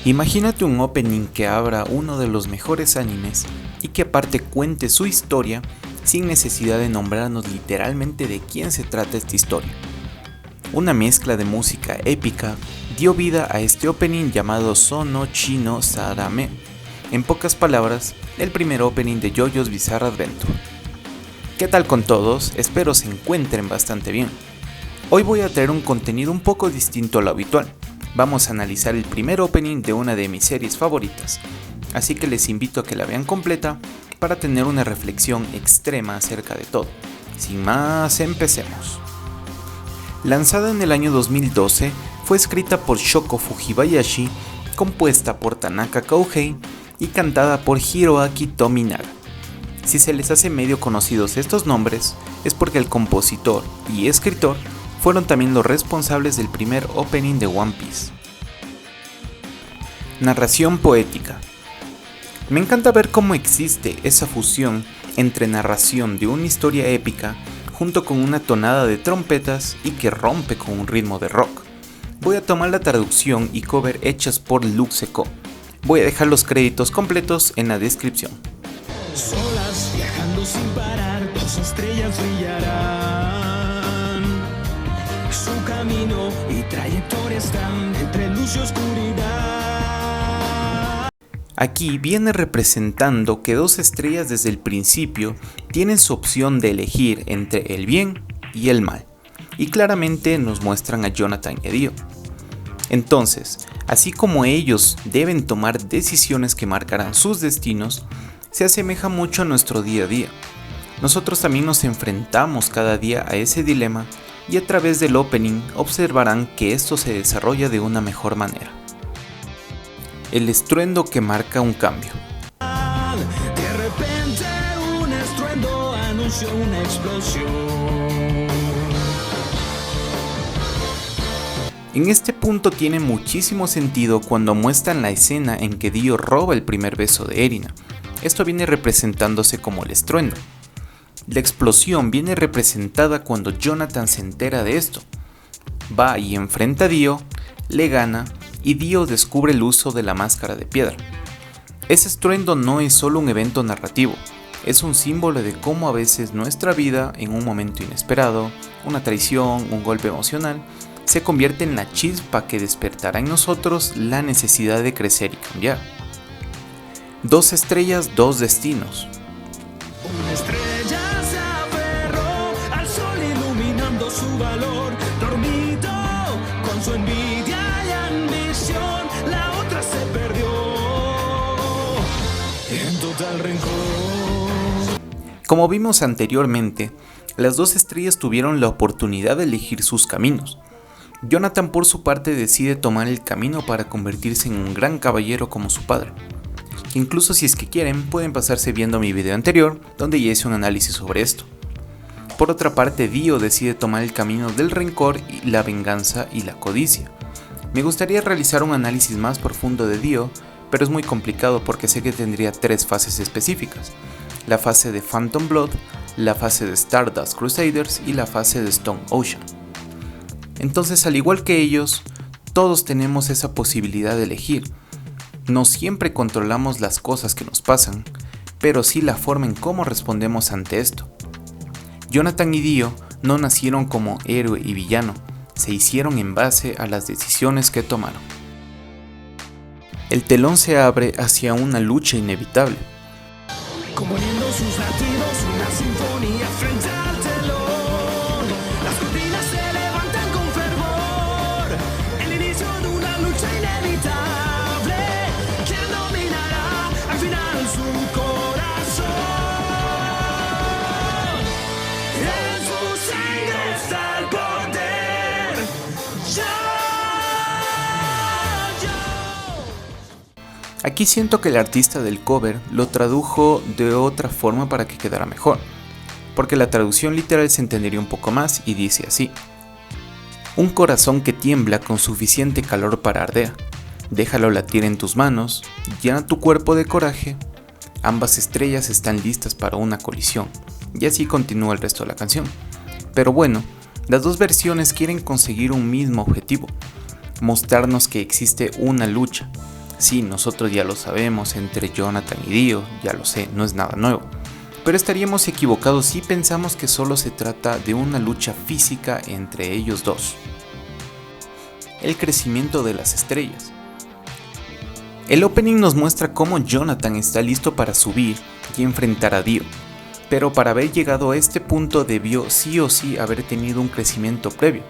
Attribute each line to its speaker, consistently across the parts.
Speaker 1: Imagínate un opening que abra uno de los mejores animes y que aparte cuente su historia sin necesidad de nombrarnos literalmente de quién se trata esta historia. Una mezcla de música épica dio vida a este opening llamado Sonochi no Sadame. En pocas palabras, el primer opening de JoJo's Bizarre Adventure. ¿Qué tal con todos? Espero se encuentren bastante bien. Hoy voy a traer un contenido un poco distinto a lo habitual. Vamos a analizar el primer opening de una de mis series favoritas, así que les invito a que la vean completa para tener una reflexión extrema acerca de todo. Sin más, empecemos. Lanzada en el año 2012, fue escrita por Shoko Fujibayashi, compuesta por Tanaka Kouhei y cantada por Hiroaki Tominaga. Si se les hace medio conocidos estos nombres, es porque el compositor y escritor fueron también los responsables del primer opening de One Piece. Narración poética. Me encanta ver cómo existe esa fusión entre narración de una historia épica junto con una tonada de trompetas y que rompe con un ritmo de rock. Voy a tomar la traducción y cover hechas por Luxeco. Voy a dejar los créditos completos en la descripción.
Speaker 2: Solas viajando sin parar, dos estrellas brillarán. Su camino y trayectoria están entre luz y oscuridad.
Speaker 1: Aquí viene representando que dos estrellas desde el principio tienen su opción de elegir entre el bien y el mal, y claramente nos muestran a Jonathan y a Dio. Entonces, así como ellos deben tomar decisiones que marcarán sus destinos, se asemeja mucho a nuestro día a día. Nosotros también nos enfrentamos cada día a ese dilema y a través del opening observarán que esto se desarrolla de una mejor manera. El estruendo que marca un cambio.
Speaker 2: De repente un estruendo anunció una explosión.
Speaker 1: En este punto tiene muchísimo sentido cuando muestran la escena en que Dio roba el primer beso de Erina. Esto viene representándose como el estruendo. La explosión viene representada cuando Jonathan se entera de esto. Va y enfrenta a Dio, le gana y Dio descubre el uso de la máscara de piedra. Ese estruendo no es solo un evento narrativo, es un símbolo de cómo a veces nuestra vida, en un momento inesperado, una traición, un golpe emocional, se convierte en la chispa que despertará en nosotros la necesidad de crecer y cambiar. Dos estrellas, dos destinos.
Speaker 2: Una estrella se aferró al sol iluminando su valor. Dormido con su envidia y ambición, la otra se perdió en total rencor.
Speaker 1: Como vimos anteriormente, las dos estrellas tuvieron la oportunidad de elegir sus caminos. Jonathan por su parte decide tomar el camino para convertirse en un gran caballero como su padre. Incluso si es que quieren, pueden pasarse viendo mi video anterior, donde ya hice un análisis sobre esto. Por otra parte, Dio decide tomar el camino del rencor, la venganza y la codicia. Me gustaría realizar un análisis más profundo de Dio, pero es muy complicado porque sé que tendría tres fases específicas: la fase de Phantom Blood, la fase de Stardust Crusaders y la fase de Stone Ocean. Entonces, al igual que ellos, todos tenemos esa posibilidad de elegir. No siempre controlamos las cosas que nos pasan, pero sí la forma en cómo respondemos ante esto. Jonathan y Dio no nacieron como héroe y villano, se hicieron en base a las decisiones que tomaron. El telón se abre hacia una lucha inevitable.
Speaker 2: Componiendo sus latidos, una sinfonía frente al telón. Las cortinas se levantan con fervor. El inicio de una lucha inevitable. ¿Quién dominará al final su corazón? En su sangre está el poder.
Speaker 1: Aquí siento que el artista del cover lo tradujo de otra forma para que quedara mejor, porque la traducción literal se entendería un poco más y dice así: un corazón que tiembla con suficiente calor para arder, déjalo latir en tus manos, llena tu cuerpo de coraje, ambas estrellas están listas para una colisión, y así continúa el resto de la canción. Pero bueno, las dos versiones quieren conseguir un mismo objetivo: mostrarnos que existe una lucha. Sí, nosotros ya lo sabemos, entre Jonathan y Dio, ya lo sé, no es nada nuevo. Pero estaríamos equivocados si pensamos que solo se trata de una lucha física entre ellos dos. El crecimiento de las estrellas. El opening nos muestra cómo Jonathan está listo para subir y enfrentar a Dio, pero para haber llegado a este punto debió sí o sí haber tenido un crecimiento previo.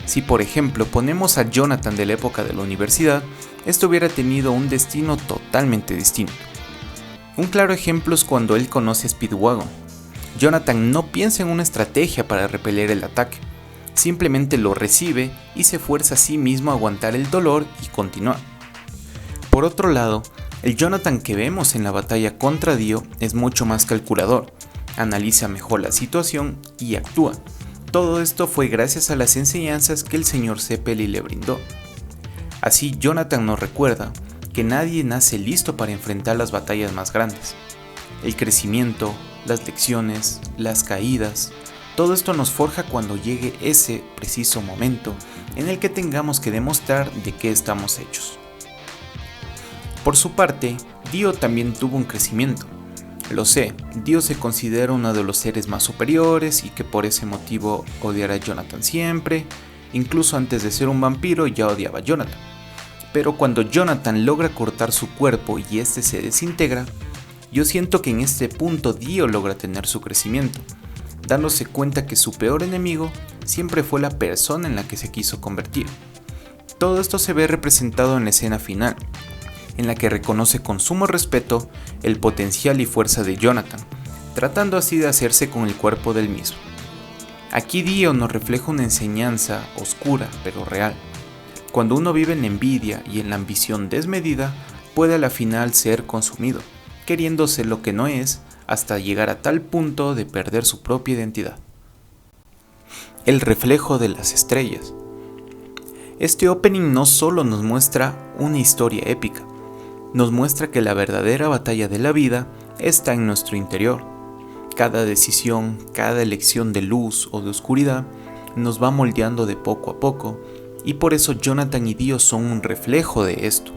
Speaker 1: Si por ejemplo ponemos a Jonathan de la época de la universidad, esto hubiera tenido un destino totalmente distinto. Un claro ejemplo es cuando él conoce a Speedwagon. Jonathan no piensa en una estrategia para repeler el ataque, simplemente lo recibe y se fuerza a sí mismo a aguantar el dolor y continuar. Por otro lado, el Jonathan que vemos en la batalla contra Dio es mucho más calculador, analiza mejor la situación y actúa. Todo esto fue gracias a las enseñanzas que el señor Zeppeli le brindó. Así Jonathan nos recuerda que nadie nace listo para enfrentar las batallas más grandes. El crecimiento, las lecciones, las caídas, todo esto nos forja cuando llegue ese preciso momento en el que tengamos que demostrar de qué estamos hechos. Por su parte, Dio también tuvo un crecimiento. Lo sé, Dio se considera uno de los seres más superiores y que por ese motivo odiará a Jonathan siempre, incluso antes de ser un vampiro ya odiaba a Jonathan. Pero cuando Jonathan logra cortar su cuerpo y este se desintegra, yo siento que en este punto Dio logra tener su crecimiento, dándose cuenta que su peor enemigo siempre fue la persona en la que se quiso convertir. Todo esto se ve representado en la escena final, en la que reconoce con sumo respeto el potencial y fuerza de Jonathan, tratando así de hacerse con el cuerpo del mismo. Aquí Dio nos refleja una enseñanza oscura pero real. Cuando uno vive en la envidia y en la ambición desmedida, puede a la final ser consumido, queriendo ser lo que no es, hasta llegar a tal punto de perder su propia identidad. El reflejo de las estrellas. Este opening no solo nos muestra una historia épica, nos muestra que la verdadera batalla de la vida está en nuestro interior. Cada decisión, cada elección de luz o de oscuridad nos va moldeando de poco a poco, y por eso Jonathan y Dio son un reflejo de esto.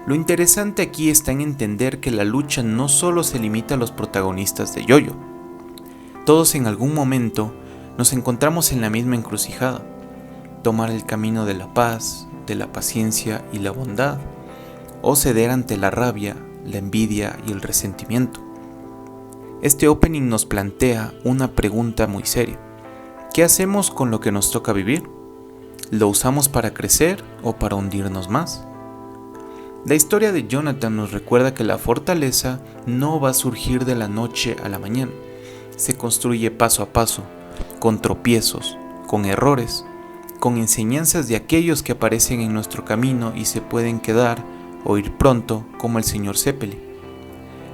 Speaker 1: Lo interesante aquí está en entender que la lucha no solo se limita a los protagonistas de JoJo. Todos en algún momento nos encontramos en la misma encrucijada: tomar el camino de la paz, de la paciencia y la bondad, o ceder ante la rabia, la envidia y el resentimiento. Este opening nos plantea una pregunta muy seria. ¿Qué hacemos con lo que nos toca vivir? ¿Lo usamos para crecer o para hundirnos más? La historia de Jonathan nos recuerda que la fortaleza no va a surgir de la noche a la mañana. Se construye paso a paso, con tropiezos, con errores, con enseñanzas de aquellos que aparecen en nuestro camino y se pueden quedar o ir pronto, como el señor Zeppeli.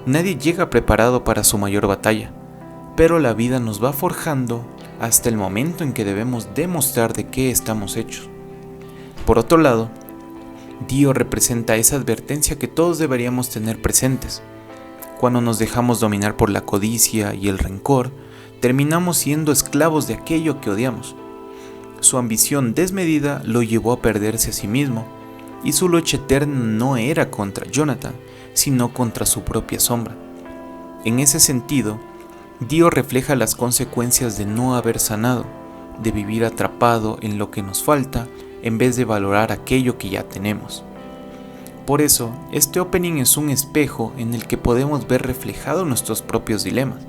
Speaker 1: Nadie llega preparado para su mayor batalla, pero la vida nos va forjando hasta el momento en que debemos demostrar de qué estamos hechos. Por otro lado, Dio representa esa advertencia que todos deberíamos tener presentes. Cuando nos dejamos dominar por la codicia y el rencor, terminamos siendo esclavos de aquello que odiamos. Su ambición desmedida lo llevó a perderse a sí mismo, y su lucha eterna no era contra Jonathan, sino contra su propia sombra. En ese sentido, Dio refleja las consecuencias de no haber sanado, de vivir atrapado en lo que nos falta en vez de valorar aquello que ya tenemos. Por eso, este opening es un espejo en el que podemos ver reflejados nuestros propios dilemas.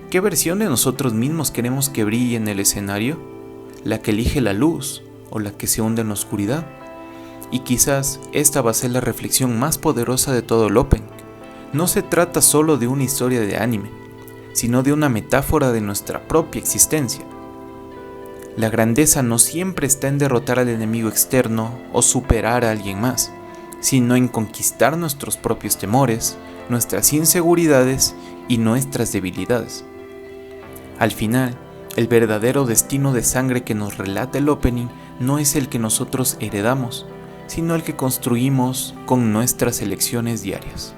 Speaker 1: ¿Qué versión de nosotros mismos queremos que brille en el escenario? ¿La que elige la luz o la que se hunde en la oscuridad? Y quizás esta va a ser la reflexión más poderosa de todo el opening. No se trata solo de una historia de anime, sino de una metáfora de nuestra propia existencia. La grandeza no siempre está en derrotar al enemigo externo o superar a alguien más, sino en conquistar nuestros propios temores, nuestras inseguridades y nuestras debilidades. Al final, el verdadero destino de sangre que nos relata el opening no es el que nosotros heredamos, sino el que construimos con nuestras elecciones diarias.